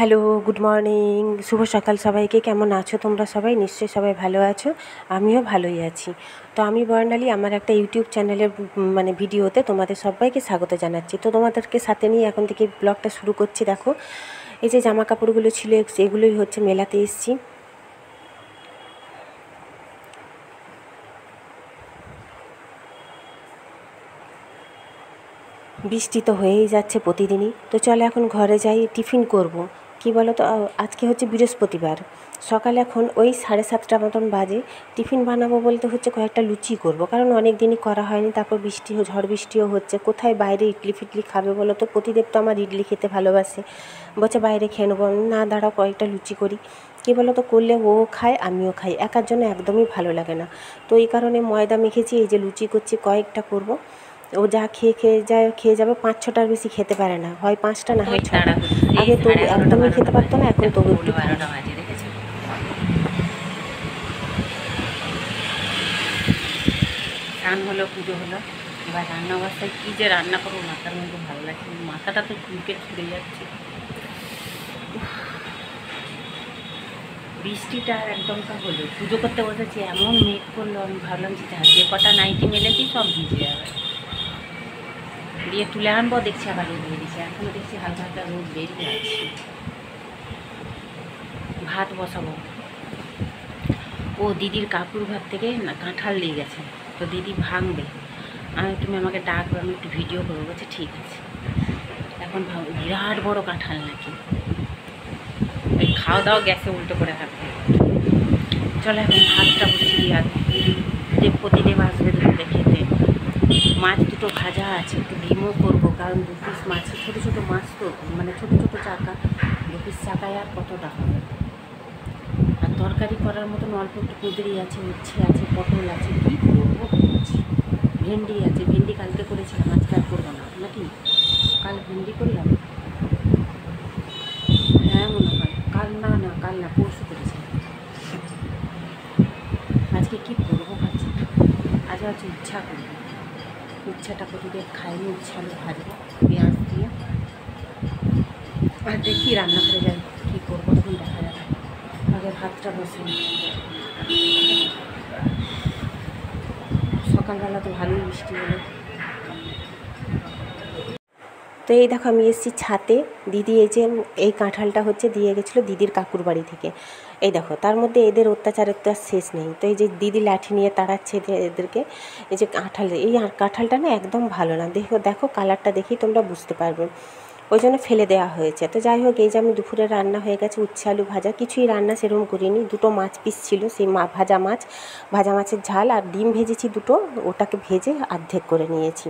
Hello, good morning, শুভ সকাল সবাইকে। কেমন আছো তোমরা সবাই? নিশ্চয়ই সবাই ভালো আছো, আমিও ভালোই আছি। তো আমি বর্ণালী, আমার একটা ইউটিউব চ্যানেলের ভিডিওতে তোমাদের সবাইকে স্বাগত জানাচ্ছি। তো তোমাদেরকে সাথে নিয়ে এখন থেকে ব্লগটা শুরু করছি। দেখো, এই যে জামা কাপড়গুলো ছিল এগুলোই হচ্ছে মেলাতে এসেছি। বৃষ্টি তো হয়েই যাচ্ছে প্রতিদিনই। তো চলো এখন ঘরে যাই, টিফিন করব। কি বলো তো, আজকে হচ্ছে বৃহস্পতিবার। সকালে এখন ওই 7:30 মতন বাজে। টিফিন বানাবো বলতে হচ্ছে কয়েকটা লুচি করব, কারণ অনেক দিনই করা হয়নি। তারপর ঝড় বৃষ্টিও হচ্ছে, কোথায় বাইরে ইডলি ফিডলি খাবে বলো তো? প্রতিদেব তো আমার ইডলি খেতে ভালোবাসে, বলছে বাইরে খেয়ে নেবো। না, দাঁড়াও কয়েকটা লুচি করি। কী বলো তো, করলে ও খায় আমিও খাই, একার জন্য একদমই ভালো লাগে না। তো এই কারণে ময়দা মেখেছি, এই যে লুচি করছি, কয়েকটা করব। ও যা খেয়ে যাবে, 5-6টার বেশি খেতে পারে না, হয় 5টা না হয় 6টা। আগে তবু একদমই খেতে পারতো না, এখন তবু একটু খায়। স্নান হলো, পুজো হলো, এবার রান্না অবস্থায় কী যে রান্না করবো মাথার মধ্যে ভালো লাগছে, মাথাটা তো চুলকে ছুটে যাচ্ছে। বৃষ্টিটা আর একদমটা হলো, পুজো করতে বসেছি, এমন মেঘ করলো, আমি ভাবলাম যে কটা নাইটি মেলেছি সব ভিজে যাবে, দিয়ে তুলে আনবো, দেখছি আবার রোদ বেরিয়েছে। এখনও দেখছি হালকা হালকা রোদ বেরিয়ে আছে। ভাত বসাবো। ও দিদির কাকুর ঘর থেকে না কাঁঠাল দিয়ে গেছে, তো দিদি ভাঙবে। তুমি আমাকে ডাকবে, আমি একটু ভিডিও করবো। বলছে ঠিক আছে। এখন ভাবো, বিরাট বড় কাঁঠাল নাকি, ওই খাওয়া দাওয়া গ্যাসে উল্টো করে থাকবে। চলো এখন ভাতটা বসিয়ে দিয়ে আগে, যে প্রতিদেব আসবে দুপুরে খেতে। মাছ দুটো ভাজা আছে, একটু ডিমও করবো, কারণ 2 পিস মাছ, ছোটো ছোটো মাছ তো, মানে ছোটো ছোটো চাকা, 2 পিস চাকায় আর কতটা হবে। আর তরকারি করার মতন অল্প একটু কুঁদরি আছে, উচ্ছে আছে, পটল আছে, কী করবো ভাবছি। ভেন্ডি আছে, ভেন্ডি কালকে করেছিলাম, আজকে আর করবো না নাকি? কাল ভেন্ডি করলাম, হ্যাঁ মনে হয় কাল না পরশু করেছিলাম। আজকে কী করবো ভাবছি, আজ ইচ্ছা করবো, উচ্ছেটা প্রতিদিন খাইনি, উচ্ছে আলু ভাজবো পেঁয়াজ দিয়ে। আর দেখি রান্না করে যাই, কী করবো তখন দেখা যাবে। আগে ভাতটা বসে, সকালবেলা তো ভালোই বৃষ্টি হলো। তো এই দেখো, আমি এসেছি ছাতে। দিদি এই যে এই কাঁঠালটা হচ্ছে দিয়ে গেছিলো দিদির কাকুর বাড়ি থেকে। এই দেখো, তার মধ্যে এদের অত্যাচারের তো আর শেষ নেই। তো এই যে দিদি লাঠি নিয়ে তাড়াচ্ছে এদেরকে। এই যে কাঁঠালটা না একদম ভালো না, দেখো কালারটা দেখেই তোমরা বুঝতে পারবে, ওই জন্য ফেলে দেওয়া হয়েছে। তো যাই হোক, এই যে আমি দুপুরে রান্না হয়ে গেছে, উচ্ছে আলু ভাজা, কিছুই রান্না সেরকম করিনি। 2টো মাছ পিস ছিল, সেই ভাজা মাছের ঝাল, আর ডিম ভেজেছি 2টো, ওটাকে ভেজে অর্ধেক করে নিয়েছি।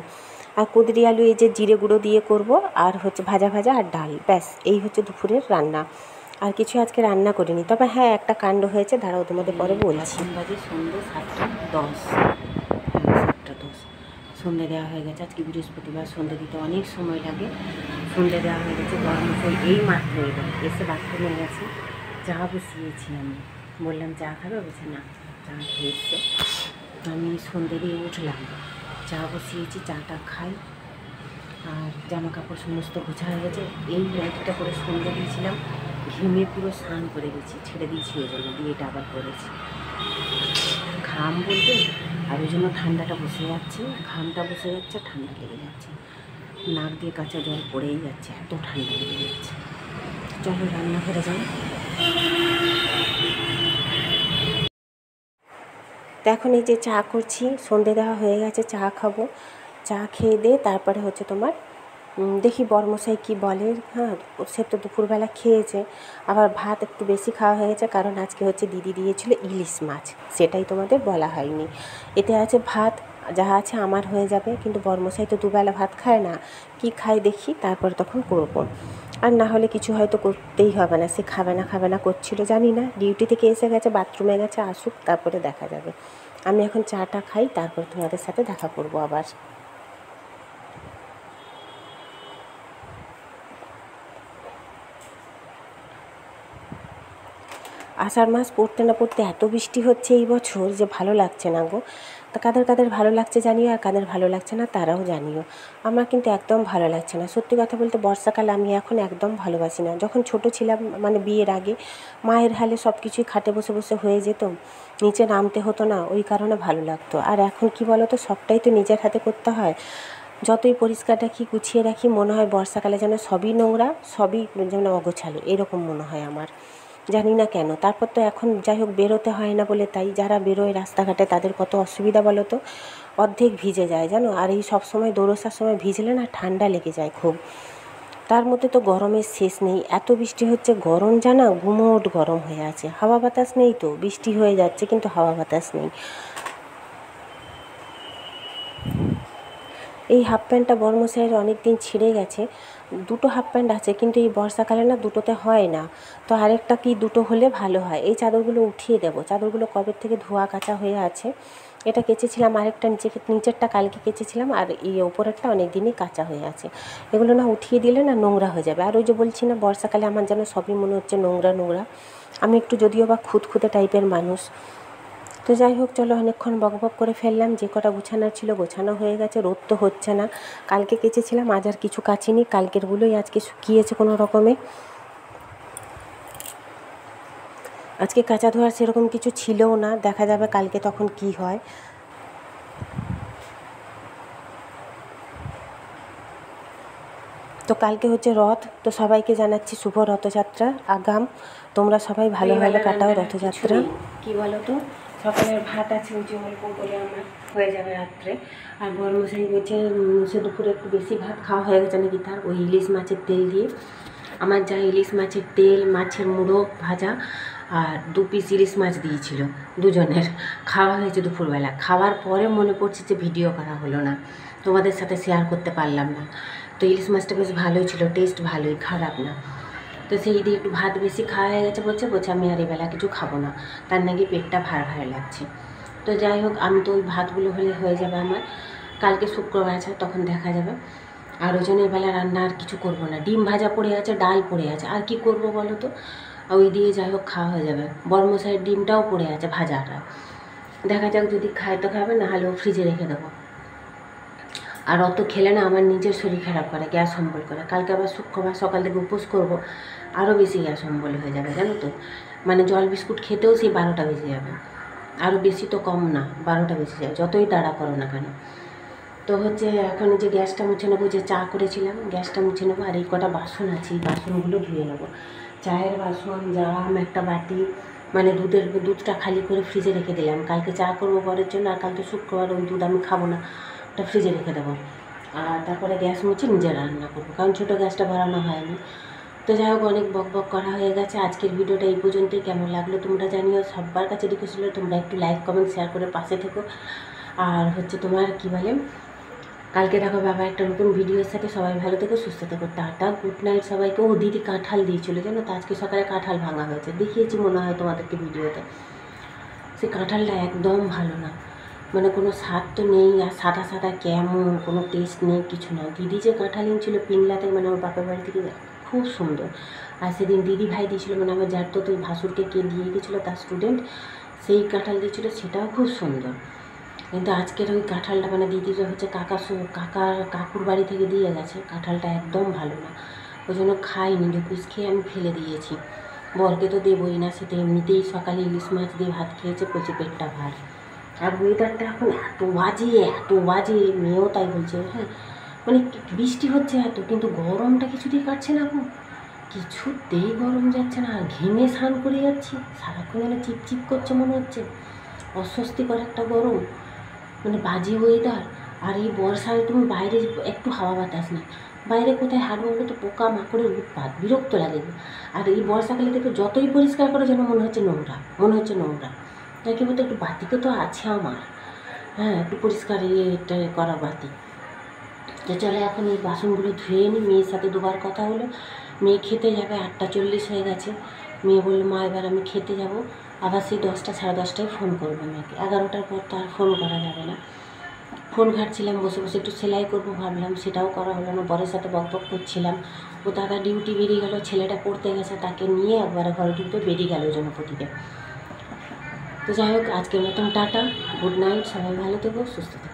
আর কুঁদরি আলু এই যে জিরে গুঁড়ো দিয়ে করব, আর হচ্ছে ভাজা আর ডাল, ব্যাস এই হচ্ছে দুপুরের রান্না। আর কিছু আজকে রান্না করিনি। তবে হ্যাঁ, একটা কাণ্ড হয়েছে, দাঁড়াও তোমাদের পরে বলছি। এখন বাজে সন্ধ্যে 7:10, 7:10 সন্ধ্যে দেওয়া হয়ে গেছে। আজকে বৃহস্পতিবার, সন্ধ্যে দিতে অনেক সময় লাগে। সন্ধ্যে দেওয়া হয়ে গেছে, গরমশাই এই মাত্র এসে বাথরুমে গেছে। চা বসিয়েছি, আমি বললাম চা খাবে, বলছে না, চা খেয়ে এসছে। তো আমি সন্ধ্যে দিয়ে উঠলাম, চা বসিয়েছি, চাটা খাই। আর জামা কাপড় সমস্ত গোছা হয়ে গেছে। এই নাইটিটা করে সন্ধ্যে দিয়েছিলাম, ঘেমে পুরো স্নান করে গেছি, ছেড়ে দিয়েছি, ওই জন্য দিয়ে এটা আবার করেছি। ঘাম বলবে, আর ওই জন্য ঠান্ডাটা বসে যাচ্ছে, ঘামটা বসে যাচ্ছে, ঠান্ডা লেগে যাচ্ছে, নাক দিয়ে কাঁচা জল পড়েই যাচ্ছে, এত ঠান্ডা লেগে যাচ্ছে। চলো রান্না করে যাই। তো এখন এই যে চা করছি, সন্ধে দেওয়া হয়ে গেছে, চা খাবো। চা খেয়ে দিয়ে তারপরে হচ্ছে তোমার দেখি বরমশাই কী বলে। হ্যাঁ, সে তো দুপুরবেলা খেয়েছে, আবার ভাত একটু বেশি খাওয়া হয়ে গেছে, কারণ আজকে হচ্ছে দিদি দিয়েছিল ইলিশ মাছ, সেটাই তোমাদের বলা হয়নি। এতে আছে ভাত, যা আছে আমার হয়ে যাবে, কিন্তু বরমশাই তো দুবেলা ভাত খায় না, কি খায় দেখি, তারপর তখন করবো। আর না হলে কিছু হয়তো করতেই হবে না, সে খাবে না করছিল, জানি না, ডিউটি থেকে এসে গেছে, বাথরুমে গেছে, আসুক তারপরে দেখা যাবে। আমি এখন চাটা খাই, তারপর তোমাদের সাথে দেখা করবো আবার। আষাঢ় মাস পড়তে না পড়তে এত বৃষ্টি হচ্ছে এই বছর যে ভালো লাগছে না গো। তা কাদের কাদের ভালো লাগছে জানিও, আর কাদের ভালো লাগছে না তারাও জানিও। আমার কিন্তু একদম ভালো লাগছে না, সত্যি কথা বলতে বর্ষাকাল আমি এখন একদম ভালোবাসি না। যখন ছোট ছিলাম, মানে বিয়ের আগে, মায়ের হালে সব কিছুই খাটে বসে বসে হয়ে যেত, নিচে নামতে হতো না, ওই কারণে ভালো লাগতো। আর এখন কি বলো তো, সবটাই তো নিজের হাতে করতে হয়। যতই পরিষ্কার রাখি, গুছিয়ে রাখি, মনে হয় বর্ষাকালে যেন সবই নোংরা, সবই যেন অগোছালো, এরকম মনে হয় আমার। জানি না কেন। তারপর তো এখন যাই হোক বেরোতে হয় না বলে, তাই যারা বেরোয় রাস্তাঘাটে তাদের কত অসুবিধা বলো তো, অর্ধেক ভিজে যায় জানো। আর এই সব সময় দৌড়োসার সময় ভিজলে না ঠান্ডা লেগে যায় খুব। তার মধ্যে তো গরমের শেষ নেই, এত বৃষ্টি হচ্ছে, গরম জানা গুমোট গরম হয়ে আছে। হাওয়া বাতাস নেই, তো বৃষ্টি হয়ে যাচ্ছে কিন্তু হাওয়া বাতাস নেই। এই হাফ প্যান্টটা বড়মশাইয়ের অনেক দিন ছিঁড়ে গেছে, দুটো হাফ প্যান্ট আছে, কিন্তু এই বর্ষাকালে না দুটোতে হয় না। তো আরেকটা কি দুটো হলে ভালো হয়। এই চাদরগুলো উঠিয়ে দেবো, চাদরগুলো কবের থেকে ধোয়া কাচা হয়ে আছে। এটা কেচেছিলাম, আরেকটা নিচেরটা কালকে কেচেছিলাম, আর এই ওপরেরটা অনেক দিনই কাঁচা হয়ে আছে। এগুলো না উঠিয়ে দিলে না নোংরা হয়ে যাবে। আর ওই যে বলছি না, বর্ষাকালে আমার যেন সবই মনে হচ্ছে নোংরা নোংরা। আমি একটু যদিও বা খুঁতখুঁতে টাইপের মানুষ। তো যাই হোক, চলো অনেকক্ষণ বকবক করে ফেললাম। যে কটা গোছানোর ছিল গোছানো হয়ে গেছে, রোদ তো হচ্ছে না। কালকে কেচেছিলাম, আজ আর কিছু কাচিনি, কালকেরগুলোই আজকে শুকিয়েছে কোনো রকমে। আজকে কাঁচা ধোয়ার সেরকম কিছু ছিলও না, দেখা যাবে কালকে তখন কি হয়। তো কালকে হচ্ছে রথ, তো সবাইকে জানাচ্ছি শুভ রথযাত্রা আগাম। তোমরা সবাই ভালোভাবে কাটাও রথযাত্রা। কি বলো তো, সকালের ভাত আছে, ওই যে অল্প করে আমার হয়ে যাবে রাত্রে। আর বড়মশাই বলছে সে দুপুরে একটু বেশি ভাত খাওয়া হয়ে গেছে নাকি তার, ওই ইলিশ মাছের তেল দিয়ে। আমার যা ইলিশ মাছের তেল, মাছের মুড়ো ভাজা আর 2 পিস ইলিশ মাছ দিয়েছিল, দুজনের খাওয়া হয়েছে দুপুরবেলা। খাওয়ার পরে মনে পড়ছে যে ভিডিও করা হলো না, তোমাদের সাথে শেয়ার করতে পারলাম না। তো ইলিশ মাছটা বেশ ভালোই ছিল, টেস্ট ভালোই, খারাপ না। তো সেই দিয়ে একটু ভাত বেশি খাওয়া হয়ে গেছে, বলছে আমি আর এবেলা কিছু খাবো না, তার নাকি পেটটা ভার ভার লাগছে। তো যাই হোক, আমি তো ওই ভাতগুলো হলে হয়ে যাবে আমার। কালকে শুক্রবার আছে, তখন দেখা যাবে। আর ওই জন্য এবেলা রান্না আর কিছু করবো না। ডিম ভাজা পড়ে আছে, ডাল পড়ে আছে, আর কি করব বলো তো। ওই দিয়ে যাই হোক খাওয়া হয়ে যাবে। বড়মশাইয়ের ডিমটাও পড়ে আছে ভাজাটা, দেখা যাক যদি খায় তো খাবে, না হলেও ফ্রিজে রেখে দেবো। আর অত খেলে না আমার নিজের শরীর খারাপ করে, গ্যাস অম্বল করে। কালকে আবার শুক্রবার সকাল থেকে উপোস করবো, আরও বেশি গ্যাস অম্বল হয়ে যাবে জানো তো। মানে জল বিস্কুট খেতেও সেই 12টা বেজে যাবে, আরও বেশি তো কম না, 12টা বেজে যাবে, যতই তাড়া করো না কেন। তো হচ্ছে এখন যে গ্যাসটা মুছে নেবো, যে চা করেছিলাম গ্যাসটা মুছে নেবো। আর এই কটা বাসন আছে, এই বাসনগুলো ধুয়ে নেবো। চায়ের বাসন, জাম, একটা বাটি, মানে দুধটা খালি করে ফ্রিজে রেখে দিলাম। কালকে চা করবো পরের জন্য, আর কালকে শুক্রবার, ওই দুধ আমি খাবো না, ওটা ফ্রিজে রেখে দেবো। আর তারপরে গ্যাস মুছে নিজে রান্না করবো, কারণ ছোটো গ্যাসটা ভরানো হয়নি। তো যাই হোক, অনেক বক করা হয়ে গেছে। আজকের ভিডিওটা এই পর্যন্তই। কেমন লাগলো তোমরা জানিও। সবার কাছে রিকোয়েস্ট হলো তোমরা একটু লাইক কমেন্ট শেয়ার করে পাশে থেকো। আর হচ্ছে তোমার কী বলে, কালকে দেখো বাবা একটা নতুন ভিডিওর সাথে। সবাই ভালো থেকো, সুস্থ থেকো, টাটা, গুড নাইট সবাইকে। ও দিদি কাঁঠাল দিয়েছিল জানো তো, আজকে সকালে কাঁঠাল ভাঙা হয়েছে, দেখিয়েছি মনে হয় তোমাদেরকে ভিডিওতে। সেই কাঁঠালটা একদম ভালো না, মানে কোনো স্বাদ তো নেই, আর সাদা সাদা কেমন, কোনো টেস্ট নেই, কিছু না। দিদি যে কাঁঠাল এনেছিল পিংলাতে, মানে ওর বাপের বাড়ি থেকে, খুব সুন্দর। আর সেদিন দিদি ভাই দিয়েছিলো, মানে আমার যার তো ভাসুরকে কে দিয়ে গেছিলো, তার স্টুডেন্ট, সেই কাঁঠাল দিয়েছিলো, সেটাও খুব সুন্দর। কিন্তু আজকের ওই কাঁঠালটা, মানে দিদিরা হচ্ছে কাকুর বাড়ি থেকে দিয়ে গেছে, কাঁঠালটা একদম ভালো না। ওই জন্য খাইনি, 2 পিস খেয়ে আমি ফেলে দিয়েছি। বরকে তো দেবই না, সেটা এমনিতেই সকালে ইলিশ মাছ দিয়ে ভাত খেয়েছে, বলছে পেটটা ভার। আর ওয়েদারটা এখন এত বাজে, মেয়েও তাই বলছে। হ্যাঁ, মানে বৃষ্টি হচ্ছে এত, কিন্তু গরমটা কিছুতেই কাটছে না এখন, কিছুতেই গরম যাচ্ছে না। আর ঘেমে স্নান করে যাচ্ছি, সারাক্ষণ যেন চিপচিপ করছে মনে হচ্ছে, অস্বস্তিকর একটা গরম, মানে বাজে ওয়েদার। আর এই বর্ষায় তুমি বাইরে একটু হাওয়া বাতাস নেই, বাইরে কোথায় হাঁটবো বলে তো, পোকা মাকড়ের উৎপাত, বিরক্ত লাগে। আর এই বর্ষাকালে দেখো যতই পরিষ্কার করে যেন মনে হচ্ছে নোংরা। তাই কি বলতো, একটু বাতিকে তো আছে আমার, হ্যাঁ, একটু পরিষ্কার এটা করা বাতি। তো চলে এখন এই বাসনগুলো ধুয়ে নিই। মেয়ের সাথে 2বার কথা হলো, মেয়ে খেতে যাবে, 8:40 হয়ে গেছে। মেয়ে বললো মা এবার আমি খেতে যাব। আবার সেই 10টা সাড়ে 10টায় ফোন করবে মেয়েকে, 11টার পর তো আর ফোন করা যাবে না। ফোন ঘাঁটছিলাম, বসে বসে একটু সেলাই করবো ভাবলাম, সেটাও করা হলো না। বরের সাথে বকবক করছিলাম, ও দাদা ডিউটি বেরিয়ে গেল, ছেলেটা পড়তে গেছে, তাকে নিয়ে একবারে ঘরে ঢুকতে বেরিয়ে গেল জনপতিতে। তো যাই হোক, আজকের মতন টাটা, গুড নাইট, সবাই ভালো থেকো, সুস্থ থেকো।